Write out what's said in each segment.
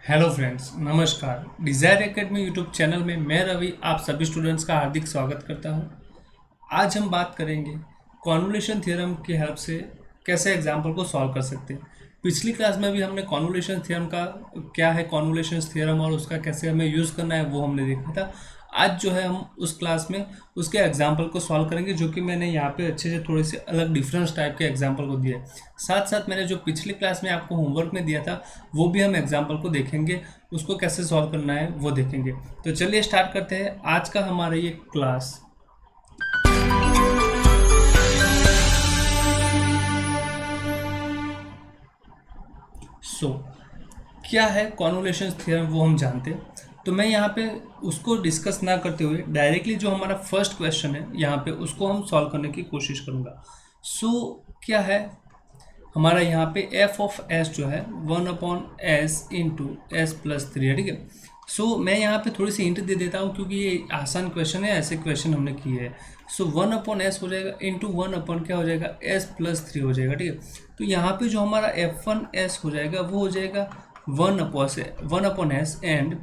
Hello friends, नमस्कार। Desire academy YouTube channel में मैं रवि आप सभी स्टूडेंट्स का हार्दिक स्वागत करता हूं। आज हम बात करेंगे कॉन्वोल्यूशन थ्योरम की हेल्प से कैसे एग्जाम्पल को सॉल्व कर सकते हैं। पिछली क्लास में भी हमने कॉन्वोल्यूशन थ्योरम का क्या है कॉन्वोल्यूशन थ्योरम और उसका कैसे हमें यूज़ करना है वो हमने देखा था। आज जो है हम उस क्लास में उसके एग्जाम्पल को सॉल्व करेंगे, जो कि मैंने यहाँ पे अच्छे से थोड़े से अलग डिफरेंस टाइप के एग्जाम्पल को दिए। साथ साथ मैंने जो पिछली क्लास में आपको होमवर्क में दिया था वो भी हम एग्जाम्पल को देखेंगे, उसको कैसे सॉल्व करना है वो देखेंगे। तो चलिए स्टार्ट करते हैं आज का हमारा ये क्लास। क्या है कॉन्वोल्यूशन थ्योरम वो हम जानते हैं। तो मैं यहाँ पे उसको डिस्कस ना करते हुए डायरेक्टली जो हमारा फर्स्ट क्वेश्चन है यहाँ पे उसको हम सॉल्व करने की कोशिश करूँगा। क्या है हमारा यहाँ पे एफ ऑफ एस जो है 1/s इंटू एस प्लस 3 है, ठीक है। मैं यहाँ पे थोड़ी सी हिंट दे देता हूँ क्योंकि ये आसान क्वेश्चन है, ऐसे क्वेश्चन हमने किए हैं। 1/s हो जाएगा इंटू 1 क्या हो जाएगा s प्लस 3 हो जाएगा, ठीक है। तो यहाँ पे जो हमारा f1s हो जाएगा वो हो जाएगा 1/s एंड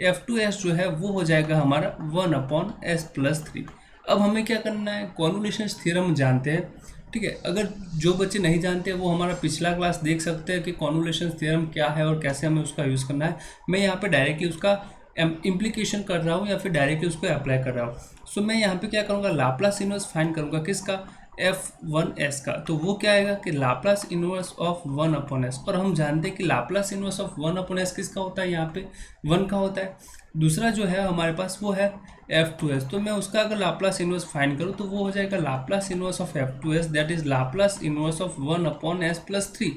f2s जो है वो हो जाएगा हमारा 1/s प्लस 3। अब हमें क्या करना है, कॉन्वोल्यूशन थ्योरम जानते हैं, ठीक है। अगर जो बच्चे नहीं जानते वो हमारा पिछला क्लास देख सकते हैं कि कॉन्वोल्यूशन थ्योरम क्या है और कैसे हमें उसका यूज़ करना है। मैं यहाँ पे डायरेक्टली उसका इम्प्लीकेशन कर रहा हूँ या फिर डायरेक्टली उसको अप्लाई कर रहा हूँ। मैं यहाँ पे क्या करूँगा, लाप्लास इनवर्स फाइंड करूँगा किसका, f1s का। तो वो क्या आएगा कि लाप्लास इनवर्स ऑफ 1/s, और हम जानते हैं कि लाप्लास इनवर्स ऑफ 1/s किसका होता है, यहाँ पे 1 का होता है। दूसरा जो है हमारे पास वो है f2s। तो मैं उसका अगर लाप्लास इनवर्स फाइंड करूँ तो वो हो जाएगा Laplace inverse of f2s, that is Laplace inverse of 1/s plus 3।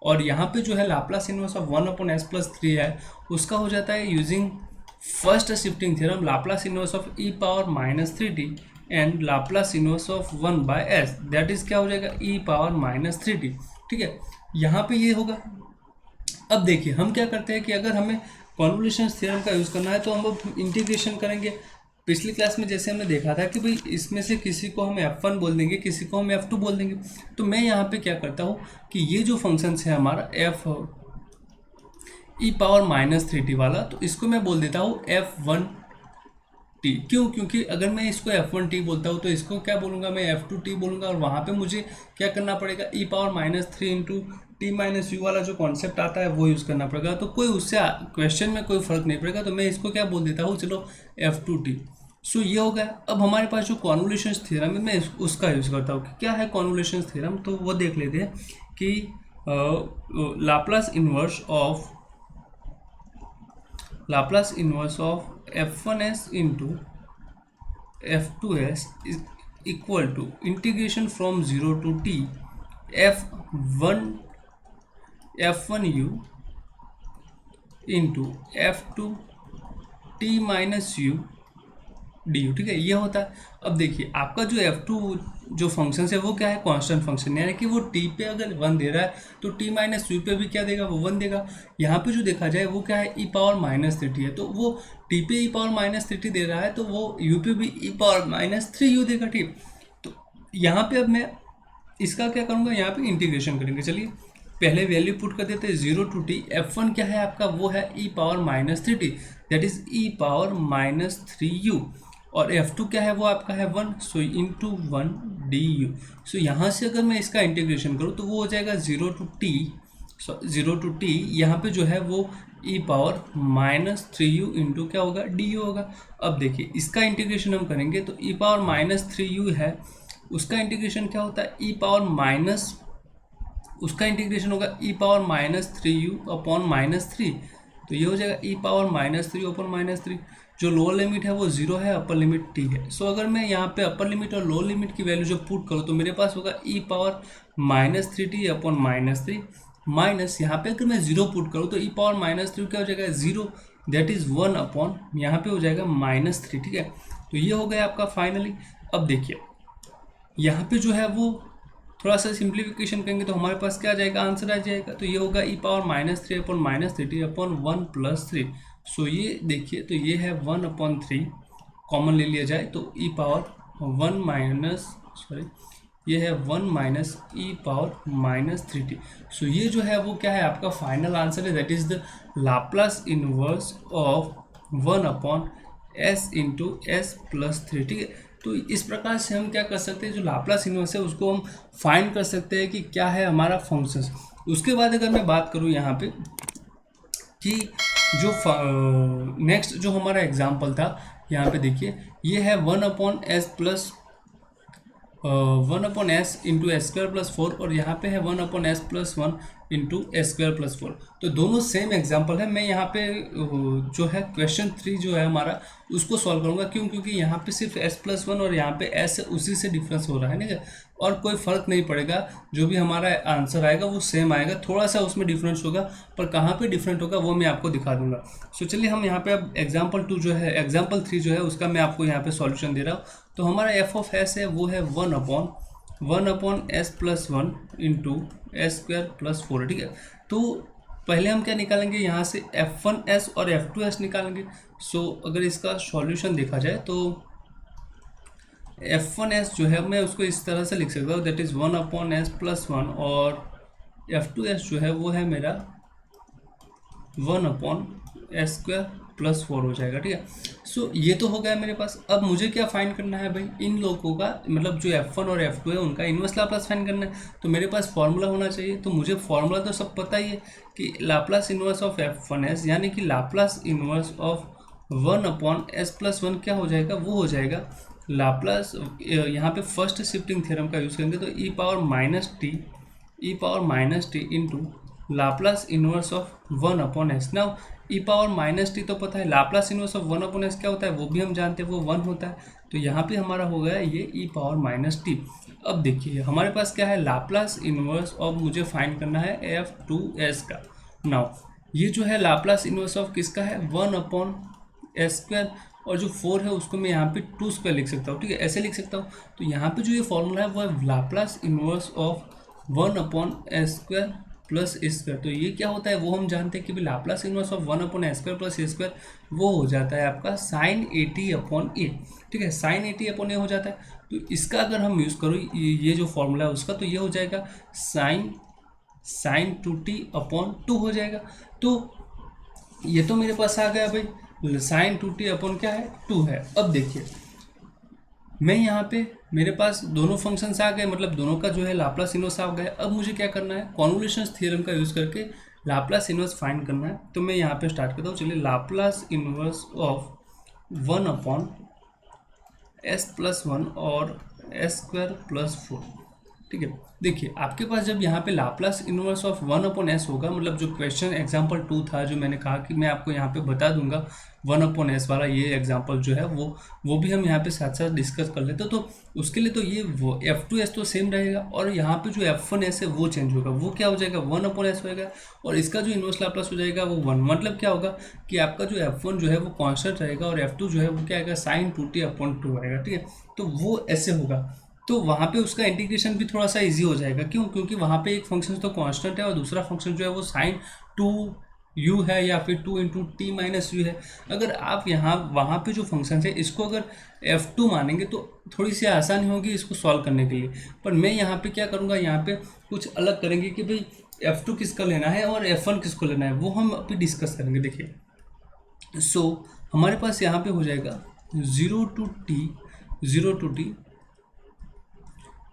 और यहाँ पे जो है Laplace inverse of 1/s plus 3 है उसका हो जाता है using first shifting theorem, Laplace inverse of e power minus 3t and Laplace inverse of 1/s, that is क्या हो जाएगा e पावर माइनस 3t, ठीक है। यहाँ पे ये होगा। अब देखिए हम क्या करते हैं कि अगर हमें कॉन्वोल्यूशन थ्योरम का यूज़ करना है तो हम अब इंटीग्रेशन करेंगे। पिछली क्लास में जैसे हमने देखा था कि भाई इसमें से किसी को हम f1 बोल देंगे, किसी को हम f2 बोल देंगे। तो मैं यहाँ पे क्या करता हूँ कि ये जो फंक्शन है हमारा f e power minus 3t वाला, तो इसको मैं बोल देता हूँ f1t। क्यों? क्योंकि अगर मैं इसको f1t बोलता हूँ तो इसको क्या बोलूँगा, मैं f2t बोलूँगा, और वहाँ पे मुझे क्या करना पड़ेगा, e power minus 3 into t minus you वाला जो कॉन्सेप्ट आता है वो यूज़ करना पड़ेगा। तो कोई उससे क्वेश्चन में कोई फर्क नहीं पड़ेगा, तो मैं इसको क्या बोल देता हूँ, चलो f2t। ये हो गया। अब हमारे पास जो कॉन्वोल्यूशन थ्योरम है मैं उसका यूज़ करता हूँ कि क्या है कॉन्वोल्यूशन थ्योरम, तो वो देख लेते हैं कि Laplace inverse of f1s into f2s is equal to integration from 0 to t f1u into f2t minus u d, ठीक है, ये होता है। अब देखिए आपका जो f2 जो फंक्शन है वो क्या है, कांस्टेंट फंक्शन, यानी कि वो t पे अगर 1 दे रहा है तो t माइनस यू पे भी क्या देगा, वो 1 देगा। यहाँ पे जो देखा जाए वो क्या है, e पावर माइनस 3t है, तो वो t पे e पावर माइनस 3t दे रहा है तो वो u पे भी e पावर माइनस 3u देगा, ठीक। तो यहाँ पे अब मैं इसका क्या करूँगा, यहाँ पे इंटीग्रेशन करेंगे। चलिए पहले वैल्यू पुट कर देते हैं 0 to t। f1 क्या है आपका, वो है e power minus 3t, that is e power minus 3u, और f2 क्या है वो आपका है 1, सो इंटू 1 du। यहाँ से अगर मैं इसका इंटीग्रेशन करूँ तो वो हो जाएगा 0 to t, यहाँ पे जो है वो e power minus 3u into क्या होगा, du होगा। अब देखिए इसका इंटीग्रेशन हम करेंगे तो e पावर माइनस 3u है, उसका इंटीग्रेशन क्या होता है, e पावर माइनस, उसका इंटीग्रेशन होगा e power minus 3u upon minus 3। तो ये हो जाएगा e power minus 3 upon minus 3। जो लोअर लिमिट है वो 0 है, अपर लिमिट t है। अगर मैं यहाँ पे अपर लिमिट और लोअर लिमिट की वैल्यू जो पुट करूँ तो मेरे पास होगा e power minus 3t upon minus 3, minus यहाँ पे अगर मैं 0 पुट करूँ तो e पावर माइनस 3 क्या हो जाएगा, 0, दैट इज 1 अपॉन यहाँ पे हो जाएगा माइनस 3, ठीक है। तो ये हो गया आपका फाइनली। अब देखिए यहाँ पे जो है वो थोड़ा सा सिंप्लीफिकेशन करेंगे तो हमारे पास क्या आ जाएगा, आंसर आ जाएगा। तो ये होगा e power minus 3 upon minus 3t upon 1 plus 3। ये देखिए तो ये है 1/3, कॉमन ले लिया जाए तो e पावर 1 माइनस ये है 1 माइनस ई पावर माइनस 3t। सो ये जो है वो क्या है आपका फाइनल आंसर है, that is the Laplace inverse of 1 upon S into S plus 3। ठीक है, तो इस प्रकार से हम क्या कर सकते हैं, जो लाप्लास इनवर्स है उसको हम फाइंड कर सकते हैं कि क्या है हमारा फंक्शंस। उसके बाद अगर मैं बात करूँ यहाँ पे कि जो नेक्स्ट जो हमारा एग्जाम्पल था, यहाँ पे देखिए ये है 1 upon S plus 1 upon S into S square plus 4, और यहाँ पे है 1 upon S plus 1 into S square plus 4। तो दोनों सेम एग्जाम्पल है। मैं यहाँ पे जो है क्वेश्चन 3 जो है हमारा उसको सॉल्व करूँगा, क्यों, क्योंकि यहाँ पे सिर्फ एस प्लस 1 और यहाँ पे एस है, उसी से डिफरेंस हो रहा है, ठीक है, और कोई फ़र्क नहीं पड़ेगा, जो भी हमारा आंसर आएगा वो सेम आएगा, थोड़ा सा उसमें डिफरेंस होगा, पर कहाँ पे डिफरेंट होगा वो मैं आपको दिखा दूंगा। सो चलिए हम यहाँ पे अब एग्जाम्पल 2 जो है, एग्जाम्पल 3 जो है उसका मैं आपको यहाँ पे सॉल्यूशन दे रहा हूँ। तो हमारा एफ ऑफ एस है वो है 1 upon S plus 1 into S square plus 4। ठीक है, तो पहले हम क्या निकालेंगे यहाँ से f1s और f2s निकालेंगे। सो अगर इसका सॉल्यूशन देखा जाए तो f1s जो है मैं उसको इस तरह से लिख सकता हूँ, that is 1 upon S plus 1, और f2s जो है वो है मेरा 1 अपॉन एस स्क्वायर प्लस 4 हो जाएगा। ठीक है, सो ये तो हो गया मेरे पास। अब मुझे क्या फाइंड करना है भाई, इन लोगों का मतलब जो f1 और f2 है उनका इन्वर्स लाप्लास फाइंड करना है। तो मेरे पास फॉर्मूला होना चाहिए, तो मुझे फॉर्मूला तो सब पता ही है कि लाप्लास इन्वर्स ऑफ f1s यानी कि Laplace inverse of 1 upon S plus 1 क्या हो जाएगा, वो हो जाएगा लाप्लास, यहाँ पे फर्स्ट शिफ्टिंग थ्योरम का यूज़ करेंगे तो e power minus t into Laplace inverse of 1 upon s. Now e power minus t तो पता है, Laplace inverse of 1 upon s क्या होता है वो भी हम जानते हैं, वो 1 होता है। तो यहाँ पे हमारा हो गया ये ई पावर माइनस टी। अब देखिए हमारे पास क्या है, लाप्लास इन्वर्स ऑफ मुझे फाइंड करना है f2s का। नाउ ये जो है लाप्लास इन्वर्स ऑफ किसका है, 1 अपॉन एस स्क्वायर, और जो 4 है उसको मैं यहाँ पे 2 स्क्वायर लिख सकता हूँ। ठीक है, ऐसे लिख सकता हूँ। तो यहाँ पे जो ये फॉर्मूला है वो है Laplace inverse of 1 upon s square plus a square. तो ये क्या होता है वो हम जानते हैं कि भी Laplace inverse of 1 upon s square plus a square वो हो जाता है आपका साइन 80 अपॉन ए। ठीक है, साइन 80 अपॉन ए हो जाता है। तो इसका अगर हम यूज़ करो ये जो फॉर्मूला है उसका, तो ये हो जाएगा साइन 2t अपॉन 2 हो जाएगा। तो ये तो मेरे पास आ गया भाई, साइन 2t अपॉन क्या है, 2 है। अब देखिए मैं यहाँ पे मेरे पास दोनों फंक्शंस आ गए, मतलब दोनों का जो है लाप्लास इन्वर्स आ गया। अब मुझे क्या करना है, कॉन्वोल्यूशन थ्योरम का यूज़ करके लाप्लास इन्वर्स फाइंड करना है। तो मैं यहाँ पे स्टार्ट करता हूँ। चलिए, Laplace inverse of 1 upon S plus 1 और एस स्क्वायर प्लस 4। ठीक है, देखिए आपके पास जब यहाँ पे Laplace inverse of 1 upon S होगा, मतलब जो क्वेश्चन एग्जांपल 2 था जो मैंने कहा कि मैं आपको यहाँ पे बता दूंगा 1 अपॉन एस वाला, ये एग्जांपल जो है वो भी हम यहाँ पे साथ साथ डिस्कस कर लेते। तो उसके लिए तो ये वो f2s तो सेम रहेगा, और यहाँ पे जो f1s है वो चेंज होगा। वो क्या हो जाएगा, 1 अपॉन एस होएगा, और इसका जो इन्वर्स लाप्लास हो जाएगा वो 1। मतलब क्या होगा कि आपका जो f1 जो है वो कॉन्स्टेंट रहेगा, और f2 जो है वो क्या आएगा, साइन 2t अपॉन 2 आएगा। ठीक है, तो वो ऐसे होगा। तो वहाँ पे उसका इंटीग्रेशन भी थोड़ा सा इजी हो जाएगा। क्यों, क्योंकि वहाँ पे एक फंक्शन तो कांस्टेंट है और दूसरा फंक्शन जो है वो साइन 2u है या फिर 2 इंटू टी माइनस यू है। अगर आप यहाँ वहाँ पे जो फंक्शन है इसको अगर f2 मानेंगे तो थोड़ी सी आसानी होगी इसको सॉल्व करने के लिए। पर मैं यहाँ पे क्या करूँगा, यहाँ पे कुछ अलग करेंगे कि भाई f2 किसका लेना है और f1 किसको लेना है, वो हम अभी डिस्कस करेंगे। देखिए हमारे पास यहाँ पे हो जाएगा 0 टू टी,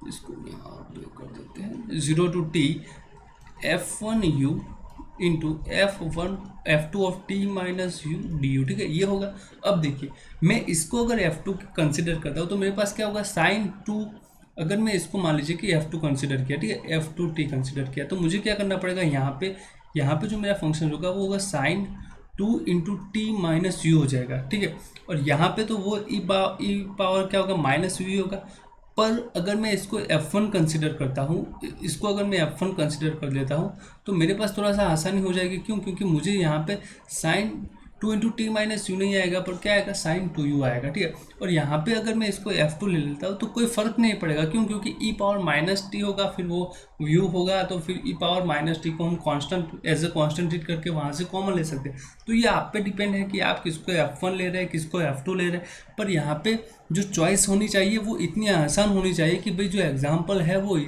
इसको यहाँ पे कर देते हैं 0 to t f1u into f2 of t minus u du। ठीक है, ये होगा। अब देखिए मैं इसको अगर f2 कंसिडर करता हूँ तो मेरे पास क्या होगा, साइन 2। अगर मैं इसको मान लीजिए कि f2 कंसिडर किया, ठीक है, f2t कंसिडर किया, तो मुझे क्या करना पड़ेगा, यहाँ पे जो मेरा फंक्शन होगा वो होगा sine 2 into t minus u हो जाएगा। ठीक है, और यहाँ पे तो वो ई पावर क्या होगा, माइनस यू होगा। पर अगर मैं इसको f1 कंसिडर करता हूँ, इसको अगर मैं f1 कंसिडर कर लेता हूँ तो मेरे पास थोड़ा सा आसानी हो जाएगी। क्यों, क्योंकि मुझे यहाँ पे sign two into t minus you नहीं आएगा, पर क्या आएगा, साइन टू यू आएगा, ठीक है। और यहाँ पे अगर मैं इसको F2 ले लेता हूँ तो कोई फर्क नहीं पड़ेगा, क्यों, क्योंकि ई पावर माइनस टी होगा, फिर वो यू होगा, तो फिर ई पावर माइनस टी को हम constant as a constant treat करके वहाँ से कॉमन ले सकते हैं। तो ये आप पे डिपेंड है कि आप किसको F1 ले रहे हैं, किसको F2 ले रहे हैं। पर यहाँ पे जो चॉइस होनी चाहिए वो इतनी आसान होनी चाहिए कि भाई जो एग्जाम्पल है वो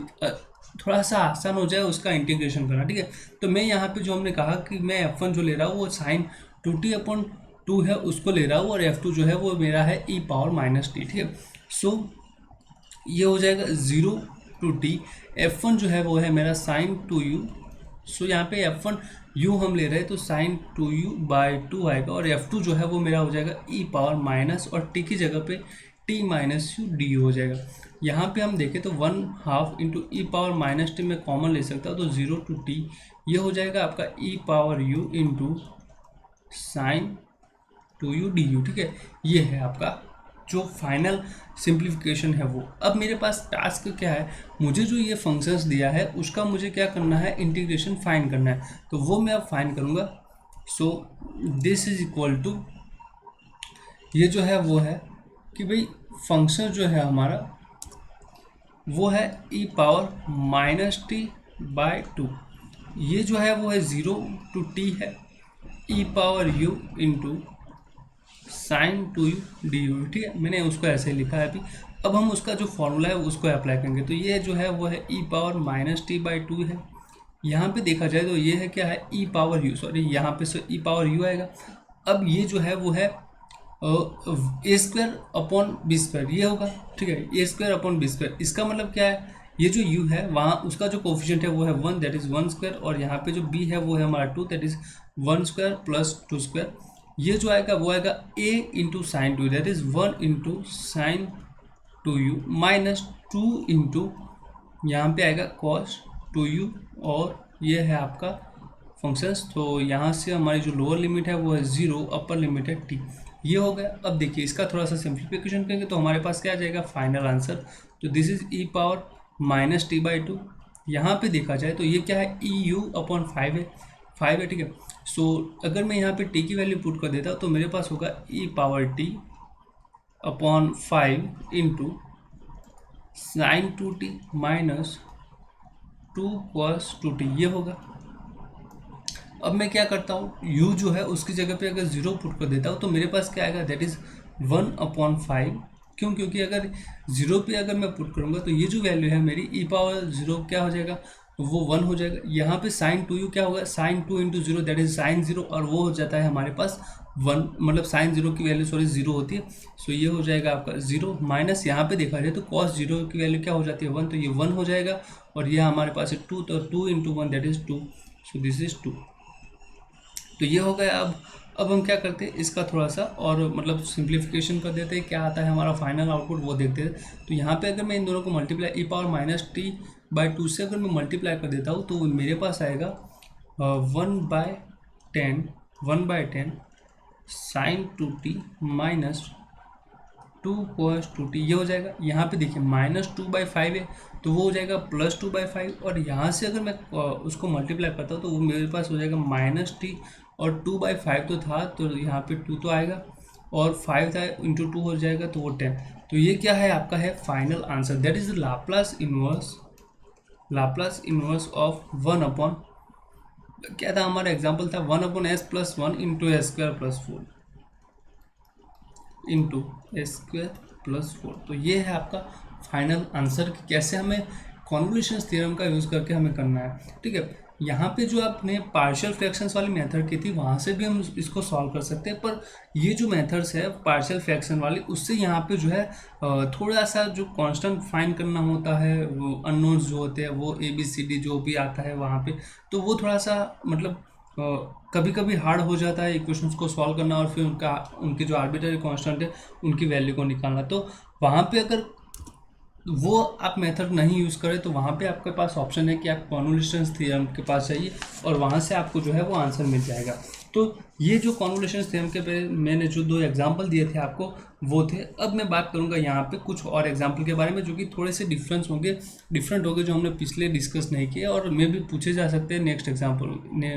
थोड़ा सा आसान हो जाए उसका इंटीग्रेशन करना, ठीक है। तो मैं यहाँ पे जो हमने कहा कि मैं F1 जो ले रहा हूँ वो साइन 2t/2 है उसको ले रहा हूँ, और F2 जो है वो मेरा है e पावर माइनस टी, ठीक है। सो ये हो जाएगा 0 to t, F1 जो है वो है मेरा साइन 2u। सो यहाँ पे F1 u हम ले रहे हैं तो साइन 2u/2 आएगा, और F2 जो है वो मेरा हो जाएगा e पावर माइनस, और t की जगह पे t माइनस यू डी हो जाएगा। यहाँ पे हम देखें तो 1/2 इंटू ई पावर माइनस टी में कॉमन ले सकता हूँ, तो 0 to t ये हो जाएगा आपका e power u into sine 2u du, ठीक है। ये है आपका जो फाइनल सिंप्लीफिकेशन है वो। अब मेरे पास टास्क क्या है, मुझे जो ये फंक्शंस दिया है उसका मुझे क्या करना है, इंटीग्रेशन फाइंड करना है, तो वो मैं अब फाइंड करूँगा। So this is equal to, ये जो है वो है कि भाई फंक्शन जो है हमारा वो है e पावर माइनस t/2, ये जो है वो है 0 to t है e power u into sine 2u du, ठीक है। मैंने उसको ऐसे लिखा है अभी। अब हम उसका जो फॉर्मूला है उसको अप्लाई करेंगे, तो ये जो है वो है e पावर माइनस t/2 है। यहाँ पे देखा जाए तो ये है क्या है, e पावर u, सॉरी यहाँ पे से e पावर u आएगा। अब ये जो है वो है a² / b², ये होगा, ठीक है, a² / b²। इसका मतलब क्या है, ये जो u है वहाँ उसका जो कोफिशिएंट है वो है 1, दैट इज 1², और यहाँ पे जो b है वो है हमारा 2, दैट इज 1² प्लस 2²। ये जो आएगा वो आएगा a into sine 2, that is 1 into sine 2u minus 2 into यहाँ पे आएगा कॉस 2u, और ये है आपका फंक्शंस। तो यहाँ से हमारी जो लोअर लिमिट है वो है 0, अपर लिमिट है t, ये हो गया। अब देखिए इसका थोड़ा सा सिंप्लीफिकेशन करेंगे तो हमारे पास क्या आ जाएगा, फाइनल आंसर। तो this is e power minus t/2। यहाँ पे देखा जाए तो ये क्या है, EU/5 है, 5 है, ठीक है। सो अगर मैं यहाँ पे t की वैल्यू पुट कर देता हूँ तो मेरे पास होगा e power t/5 into sine 2t minus 2 cos 2t, ये होगा। अब मैं क्या करता हूँ, u जो है उसकी जगह पे अगर 0 पुट कर देता हूँ तो मेरे पास क्या आएगा, दैट इज 1/5। क्यों, क्योंकि अगर 0 पे अगर मैं पुट करूँगा तो ये जो वैल्यू है मेरी e पावर 0 क्या हो जाएगा, वो 1 हो जाएगा। यहाँ पे साइन 2u क्या होगा, sine 2 into 0, that is sine 0, और वो हो जाता है हमारे पास 1, मतलब साइन 0 की वैल्यू सॉरी 0 होती है। सो ये हो जाएगा आपका 0 माइनस, यहाँ पे देखा जाए तो कॉस 0 की वैल्यू क्या हो जाती है 1, तो ये 1 हो जाएगा, और यह हमारे पास है 2, तो 2 into 1 that is 2, so this is 2। तो ये हो गया। अब हम क्या करते हैं, इसका थोड़ा सा और मतलब सिंप्लीफिकेशन कर देते हैं, क्या आता है हमारा फाइनल आउटपुट वो देखते हैं। तो यहाँ पे अगर मैं इन दोनों को multiply e power minus t/2 से अगर मैं मल्टीप्लाई कर देता हूँ तो मेरे पास आएगा 1/10 sign 2t minus 2 cos 2t, ये हो जाएगा। यहाँ पे देखिए माइनस 2/5 है तो वो हो जाएगा प्लस 2/5, और यहाँ से अगर मैं उसको मल्टीप्लाई करता हूँ तो वो मेरे पास हो जाएगा माइनस t, और 2/5 तो था तो यहाँ पे 2 तो आएगा, और 5 था इंटू 2 हो जाएगा तो वो 10। तो ये क्या है आपका है final answer, that is Laplace inverse of 1/, क्या था हमारा एग्जाम्पल था 1/s+1 into s²+4 into s²+4। तो ये है आपका फाइनल आंसर कि कैसे हमें कॉन्वोल्यूशन थ्योरम का यूज़ करके हमें करना है, ठीक है। यहाँ पे जो आपने पार्शियल फ्रैक्शंस वाली मेथड की थी वहाँ से भी हम इसको सॉल्व कर सकते हैं, पर ये जो मेथड्स है पार्शियल फ्रैक्शन वाली उससे यहाँ पे जो है थोड़ा सा जो कांस्टेंट फाइंड करना होता है, वो अननोन्स जो होते हैं वो ABCD जो भी आता है वहाँ पे, तो वो थोड़ा सा मतलब कभी कभी हार्ड हो जाता है इक्वेशंस को सॉल्व करना, और फिर उनके जो आर्बिट्ररी कांस्टेंट है उनकी वैल्यू को निकालना। तो वहाँ पे अगर वो आप मेथड नहीं यूज़ करें तो वहाँ पे आपके पास ऑप्शन है कि आप कॉन्वोल्यूशन थ्योरम के पास जाइए और वहाँ से आपको जो है वो आंसर मिल जाएगा। तो ये जो कॉन्वोल्यूशन थ्योरम के पे मैंने जो 2 एग्जांपल दिए थे आपको वो थे। अब मैं बात करूंगा यहाँ पे कुछ और एग्जांपल के बारे में जो कि थोड़े से डिफरेंट होंगे जो हमने पिछले डिस्कस नहीं किए और मे भी पूछे जा सकते हैं नेक्स्ट एग्जांपल ने।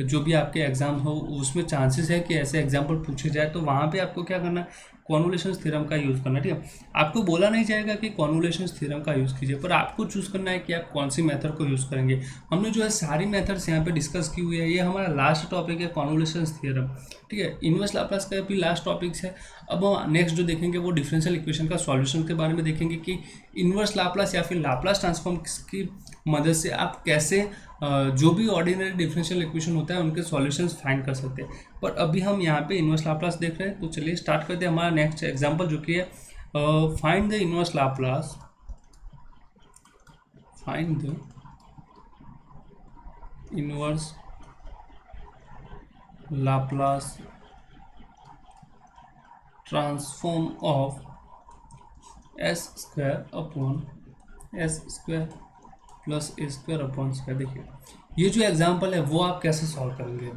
जो भी आपके एग्जाम हो उसमें चांसेस है कि ऐसे एग्जाम्पल पूछे जाए, तो वहाँ पे आपको क्या करना है, कॉन्वोल्यूशन थ्योरम का यूज़ करना है। ठीक है, आपको बोला नहीं जाएगा कि कॉन्वोल्यूशन थ्योरम का यूज़ कीजिए, पर आपको चूज़ करना है कि आप कौन सी मेथड को यूज़ करेंगे। हमने जो है सारी मेथड्स यहाँ पे डिस्कस की हुई है। ये हमारा लास्ट टॉपिक है कॉन्वोल्यूशन थ्योरम। ठीक है, इनवर्स लाप्लास का भी लास्ट टॉपिक है। अब हम नेक्स्ट जो देखेंगे वो डिफरेंशियल इक्वेशन का सॉल्यूशन के बारे में देखेंगे कि इनवर्स लाप्लास या फिर लाप्लास ट्रांसफॉर्म की मदद से आप कैसे जो भी ऑर्डिनरी डिफरेंशियल इक्वेशन होता है उनके सॉल्यूशंस फाइंड कर सकते हैं। पर अभी हम यहाँ पे इनवर्स लाप्लास देख रहे हैं, तो चलिए स्टार्ट करते हैं हमारा नेक्स्ट एग्जांपल जो कि है find the inverse Laplace, find the inverse Laplace transform of s square upon s square plus a square upon square. देखिए ये जो एग्जांपल है वो आप कैसे सॉल्व करेंगे।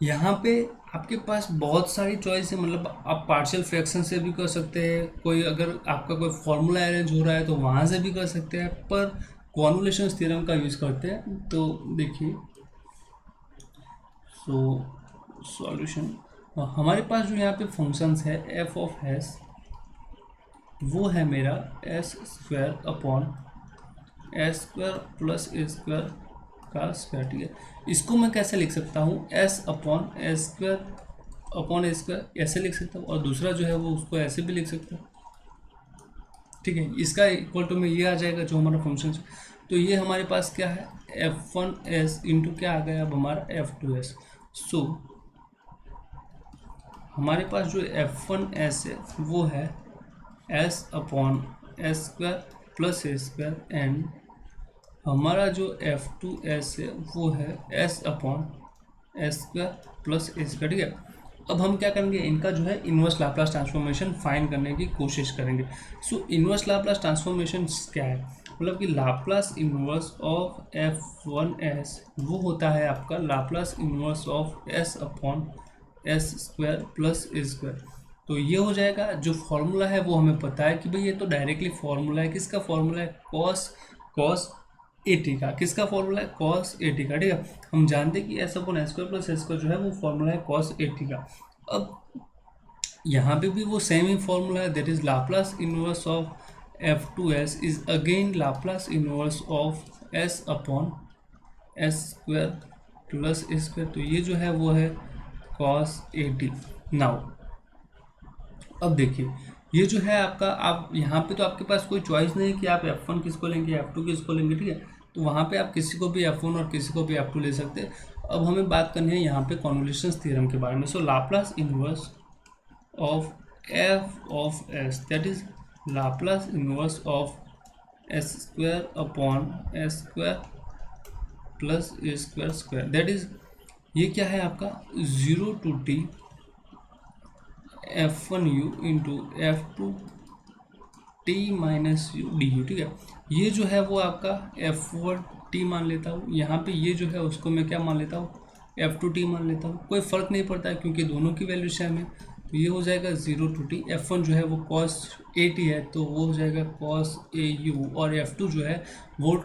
यहाँ पे आपके पास बहुत सारी चॉइस है, मतलब आप पार्शियल फ्रैक्शन से भी कर सकते हैं, कोई अगर आपका कोई फॉर्मूला अरेंज हो रहा है तो वहाँ से भी कर सकते हैं, पर कॉन्वोल्यूशन थ्योरम का यूज़ करते हैं। तो देखिए सॉल्यूशन हमारे पास जो यहाँ पे फंक्शंस है एफ ऑफ एस वो है मेरा s square upon s square plus a square का स्क्वायर। ठीक है, इसको मैं कैसे लिख सकता हूँ, s upon s square upon a square ऐसे लिख सकता हूँ, और दूसरा जो है वो उसको ऐसे भी लिख सकता हूँ। ठीक है, इसका इक्वल टू में ये आ जाएगा जो हमारा फंक्शन है। तो ये हमारे पास क्या है, f1s इंटू क्या आ गया अब हमारा f2s। सो हमारे पास जो f1s है वो है s upon s square plus a square, and हमारा जो f2s है वो है s upon s square plus a square. ठीक है, अब हम क्या करेंगे, इनका जो है इनवर्स लाप्लास ट्रांसफॉर्मेशन फाइंड करने की कोशिश करेंगे। सो इनवर्स लाप्लास ट्रांसफॉर्मेशन क्या है, मतलब कि लाप्लास इनवर्स ऑफ f1s वो होता है आपका Laplace inverse of s upon s square plus a square. तो ये हो जाएगा, जो फॉर्मूला है वो हमें पता है कि भाई ये तो डायरेक्टली फॉर्मूला है, किसका फॉर्मूला है, कॉस ए टी का। किसका फॉर्मूला है, कॉस ए टी का। ठीक है, हम जानते हैं कि S upon s square plus S square जो है वो फॉर्मूला है कॉस ए टी का। अब यहाँ पे भी वो सेम ही फॉर्मूला है, that is Laplace inverse of f2s is again Laplace inverse of s upon s square plus a square. तो ये जो है वो है कॉस ए टी। नाउ अब देखिए ये जो है आपका, आप यहाँ पे तो आपके पास कोई चॉइस नहीं है कि आप f1 किसको लेंगे f2 किसको लेंगे। ठीक है, तो वहाँ पे आप किसी को भी f1 और किसी को भी f2 ले सकते हैं। अब हमें बात करनी है यहाँ पे कॉन्वोल्यूशन थ्योरम के बारे में। So Laplace inverse of f of s that is Laplace inverse of s square upon s square plus a square square, that is ये क्या है आपका 0 to t f1u into f2 t minus u d u. ठीक है, ये जो है वो आपका f1 t मान लेता हूँ, यहाँ पे ये जो है उसको मैं क्या मान लेता हूँ, f2 t मान लेता हूँ। कोई फ़र्क नहीं पड़ता है क्योंकि दोनों की वैल्यू सेम है। तो ये हो जाएगा 0 to t, f1 जो है वो cos a t है तो वो हो जाएगा cos a u, और f2 जो है वो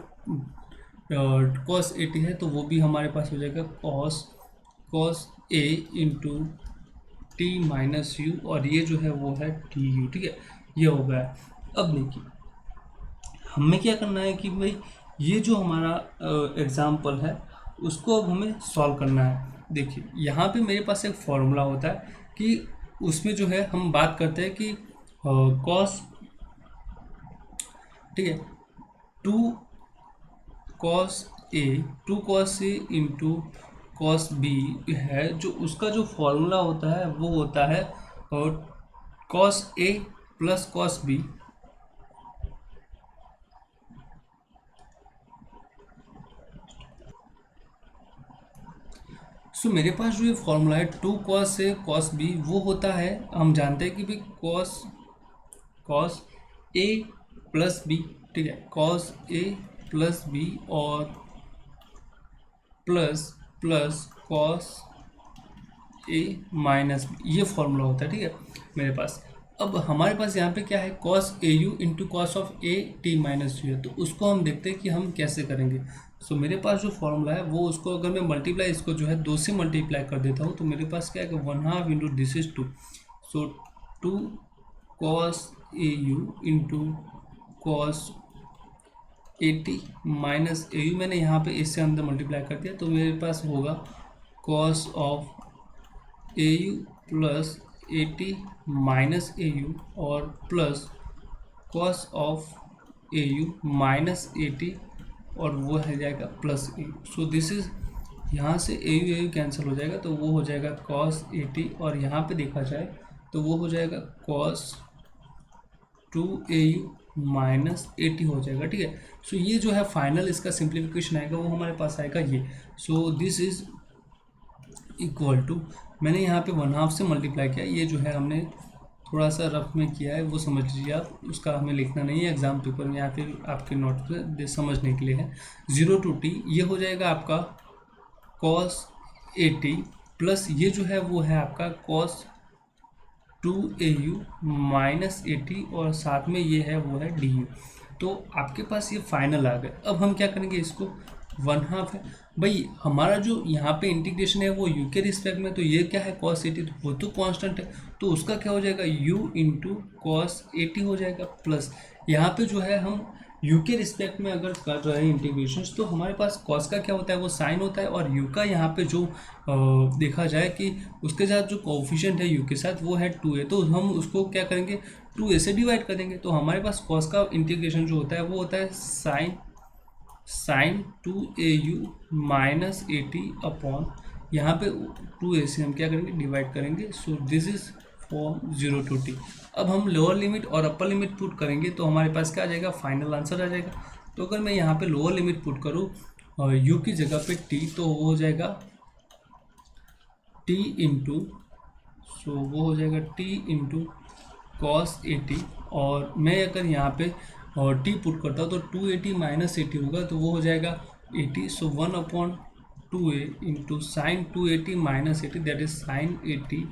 cos a t है तो वो भी हमारे पास हो जाएगा cos a into t minus you, और ये जो है वो है टी यू। ठीक है, ये हो गया। अब देखिए हमें क्या करना है कि भाई ये जो हमारा एग्जाम्पल है उसको अब हमें सॉल्व करना है। देखिए यहाँ पे मेरे पास एक फॉर्मूला होता है कि उसमें जो है हम बात करते हैं कि कॉस, ठीक है, two cos A into cos B है, जो उसका जो फॉर्मूला होता है वो होता है और cos A plus cos B सो मेरे पास जो ये फॉर्मूला है 2 कॉस ए कॉस बी वो होता है, हम जानते हैं कि भाई कॉस ए प्लस बी। ठीक है, कॉस ए प्लस बी और plus cos A minus B, ये फॉर्मूला होता है, ठीक है मेरे पास। अब हमारे पास यहाँ पे क्या है, cos A you into cos of A t minus you है, तो उसको हम देखते हैं कि हम कैसे करेंगे। सो मेरे पास जो फॉर्मूला है वो, उसको अगर मैं मल्टीप्लाई, इसको जो है 2 से मल्टीप्लाई कर देता हूँ, तो मेरे पास क्या है, 1/2 into this is 2, so 2 cos A you into cos A t minus a you, मैंने यहाँ पे इससे अंदर मल्टीप्लाई कर दिया, तो मेरे पास होगा cos of a u plus a t minus a u और plus cos of a u minus a t, और वो है जाएगा plus a u. So this is, यहाँ से ए यू कैंसिल हो जाएगा, तो वो हो जाएगा कॉस ए टी, और यहाँ पे देखा जाए तो वो हो जाएगा कॉस 2au माइनस 80 हो जाएगा, ठीक है। सो ये जो है फाइनल इसका सिंप्लीफिकेशन आएगा, वो हमारे पास आएगा ये। So this is equal to, मैंने यहाँ पे 1/2 से मल्टीप्लाई किया, ये जो है हमने थोड़ा सा रफ में किया है, वो समझ लीजिए आप, उसका हमें लिखना नहीं है एग्जाम पेपर में या फिर आपके नोट पे समझने के लिए है। 0 to t ये हो जाएगा आपका कॉस 80 प्लस ये जो है वो है आपका कॉस 2au माइनस 80, और साथ में ये है वो है du। तो आपके पास ये फाइनल आ गए। अब हम क्या करेंगे, इसको 1/2 है भाई, हमारा जो यहाँ पे इंटीग्रेशन है वो u के रिस्पेक्ट में, तो ये क्या है cos 80, तो वो तो कांस्टेंट है, तो उसका क्या हो जाएगा u इंटू कॉस 80 हो जाएगा, प्लस यहाँ पे जो है हम u के रिस्पेक्ट में अगर कर रहे हैं इंटीग्रेशन, तो हमारे पास cos का क्या होता है, वो साइन होता है, और u का यहाँ पे जो देखा जाए कि उसके साथ जो कोफिशिएंट है u के साथ वो है 2a, तो हम उसको क्या करेंगे 2a से डिवाइड कर देंगे, तो हमारे पास cos का इंटीग्रेशन जो होता है वो होता है साइन 2au माइनस 80 अपॉन, यहाँ पे 2a से हम क्या करेंगे डिवाइड करेंगे। सो this is form 0 to t। अब हम लोअर लिमिट और अपर लिमिट पुट करेंगे, तो हमारे पास क्या आ जाएगा, फाइनल आंसर आ जाएगा। तो अगर मैं यहाँ पे लोअर लिमिट पुट करूँ और u की जगह पे t, तो वो हो जाएगा t इंटू, सो वो हो जाएगा t इंटू कॉस 80, और मैं अगर यहाँ पे और t पुट करता हूँ तो 280 माइनस 80 होगा, तो वो हो जाएगा 80। सो 1/2a into sine 280 minus 80, that is sign 80,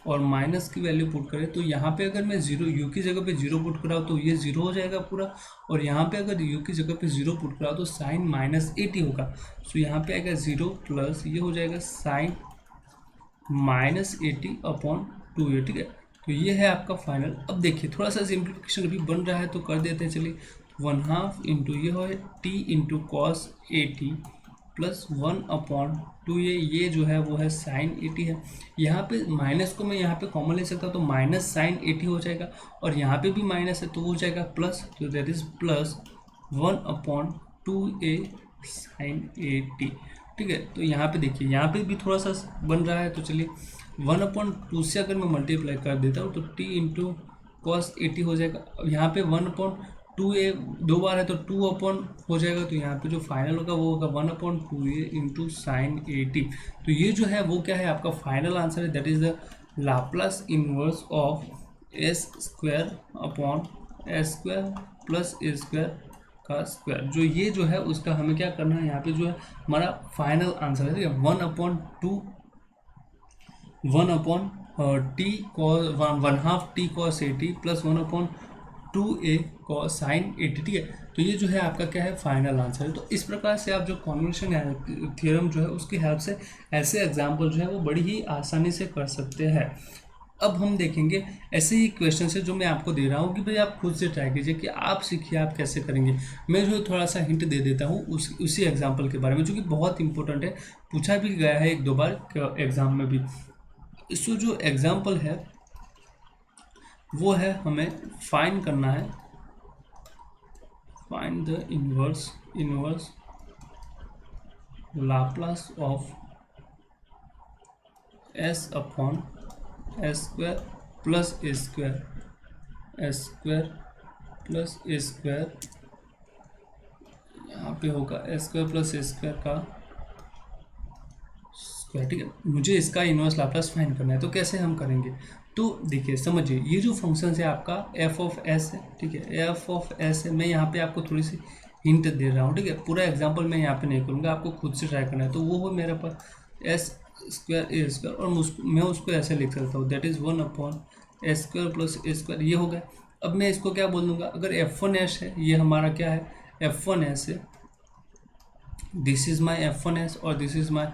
और माइनस की वैल्यू पुट करें तो यहाँ पे अगर मैं 0 u की जगह पे 0 पुट कराऊँ तो ये 0 हो जाएगा पूरा, और यहाँ पे अगर u की जगह पे 0 पुट कराऊँ तो साइन माइनस 80 होगा। सो यहाँ पे आएगा 0 प्लस ये हो जाएगा साइन माइनस 80 अपॉन 2a, ठीक है। तो ये है आपका फाइनल। अब देखिए थोड़ा सा सिंप्लीफिकेशन अभी बन रहा है तो कर देते हैं, चलिए 1/2 इंटू ये हो t into cos 80 plus 1/2a, ये जो है वो है साइन 80 है। यहाँ पे माइनस को मैं यहाँ पे कॉमन ले सकता हूँ, तो माइनस साइन 80 हो जाएगा, और यहाँ पे भी माइनस है तो वो हो जाएगा प्लस, तो that is plus 1/2a sign 80, ठीक है। तो यहाँ पे देखिए यहाँ पे भी थोड़ा सा बन रहा है, तो चलिए 1/2 से अगर मैं मल्टीप्लाई कर देता हूँ तो t इंटू कॉस 80 हो जाएगा। अब यहाँ पे 1/2a 2 बार है तो 2 हो जाएगा, तो यहाँ पे जो फाइनल होगा वो होगा 1/2a इंटू साइन 80। तो ये जो है वो क्या है आपका फाइनल आंसर है, that is the Laplace inverse of s square upon s square plus a square का स्क्वायर। जो ये जो है उसका हमें क्या करना है, यहाँ पे जो है हमारा फाइनल आंसर है, ठीक है। 1/2 cos 1/2 t cos 80 plus 1/2a cos sine 80, ठीक है। तो ये जो है आपका क्या है फाइनल आंसर है। तो इस प्रकार से आप जो कॉन्वोल्यूशन थ्योरम जो है उसकी हेल्प से ऐसे एग्जाम्पल जो है वो बड़ी ही आसानी से कर सकते हैं। अब हम देखेंगे ऐसे ही क्वेश्चन है जो मैं आपको दे रहा हूँ कि भाई आप खुद से ट्राई कीजिए कि आप सीखिए आप कैसे करेंगे। मैं जो थोड़ा सा हिंट दे देता हूँ उसी एग्जाम्पल के बारे में, जो कि बहुत इंपॉर्टेंट है, पूछा भी गया है 1-2 बार एग्जाम में भी। इसको जो एग्जाम्पल है वो है, हमें फाइंड करना है, find the inverse Laplace of s upon s square plus a square, s square plus a square, यहाँ पे होगा s square plus a square का स्क्वायर, ठीक है। मुझे इसका इनवर्स लाप्लास फाइंड करना है, तो कैसे हम करेंगे, तो देखिए समझिए ये जो फंक्शन है आपका f ऑफ s है, ठीक है, f ऑफ s है। मैं यहाँ पे आपको थोड़ी सी हिंट दे रहा हूँ, ठीक है। पूरा एग्जांपल मैं यहाँ पे नहीं करूँगा, आपको खुद से ट्राई करना है। तो वो हो मेरे पास s स्क्वायर ए स्क्वायर, और मैं उसको ऐसे लिख सकता हूँ, that is 1/s² plus a²। ये हो गया। अब मैं इसको क्या बोल दूंगा, अगर f1s है, ये हमारा क्या है, f1s है, दिस इज माई f1s और दिस इज माई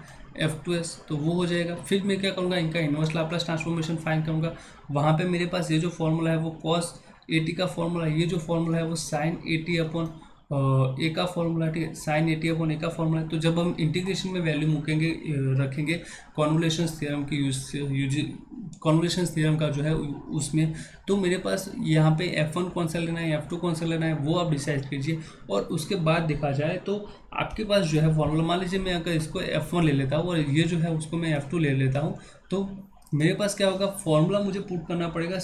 f2s, तो वो हो जाएगा। फिर मैं क्या करूँगा, इनका इन्वर्स लाप्लास ट्रांसफॉर्मेशन फाइंड करूँगा। वहाँ पे मेरे पास ये जो फॉर्मूला है वो cos AT का फॉर्मूला है, ये जो फॉर्मूला है वो sin AT अपॉन ए का फॉर्मूला, ठीक है, sin AT अपॉन ए का फॉर्मूला है। तो जब हम इंटीग्रेशन में वैल्यू मूकेंगे, रखेंगे कॉन्वोल्यूशन थ्योरम की यूज कॉन्वोल्यूशन थ्योरम का जो है उसमें, तो मेरे पास यहाँ पे f1 कौन सा लेना है, f2 कौन सा लेना है, वो आप डिसाइड कीजिए। और उसके बाद देखा जाए तो आपके पास जो है फॉर्मूला, मान लीजिए मैं अगर इसको f1 ले लेता हूँ और ये जो है उसको मैं f2 ले लेता हूँ, तो मेरे पास क्या होगा, फॉर्मूला मुझे पुट करना पड़ेगा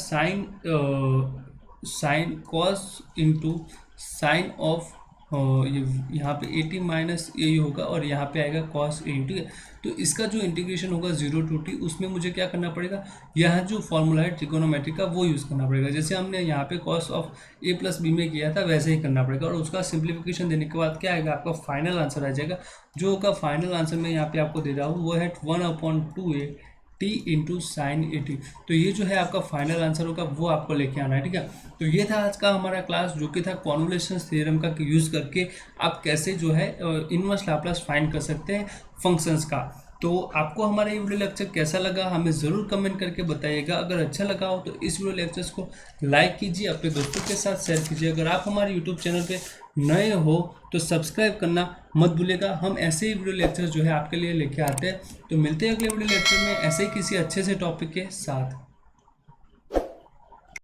sine cos into sine of ये यहाँ पे 80 माइनस ए होगा और यहाँ पे आएगा कॉस ए, ठीक है। तो इसका जो इंटीग्रेशन होगा 0 to t, उसमें मुझे क्या करना पड़ेगा, यहाँ जो फॉर्मूला है ट्रिगोनोमेट्री का वो यूज़ करना पड़ेगा। जैसे हमने यहाँ पे cos of a plus B में किया था वैसे ही करना पड़ेगा, और उसका सिंप्लीफिकेशन देने के बाद क्या आएगा, आपका फाइनल आंसर आ जाएगा। जो होगा फाइनल आंसर मैं यहाँ पे आपको दे रहा हूँ वो है 1/2a t into sine AT। तो ये जो है आपका फाइनल आंसर होगा, वो आपको लेके आना है, ठीक है। तो ये था आज का हमारा क्लास, जो कि था कॉन्वोल्यूशन थ्योरम का यूज़ करके आप कैसे जो है इनवर्स लाप्लास फाइंड कर सकते हैं फंक्शंस का। तो आपको हमारा ये वीडियो लेक्चर कैसा लगा हमें ज़रूर कमेंट करके बताइएगा। अगर अच्छा लगा हो तो इस वीडियो लेक्चर्स को लाइक कीजिए, अपने दोस्तों के साथ शेयर कीजिए। अगर आप हमारे यूट्यूब चैनल पे नए हो तो सब्सक्राइब करना मत भूलिएगा। हम ऐसे ही वीडियो लेक्चर्स जो है आपके लिए लेके आते हैं। तो मिलते हैं अगले वीडियो लेक्चर में ऐसे ही किसी अच्छे से टॉपिक के साथ।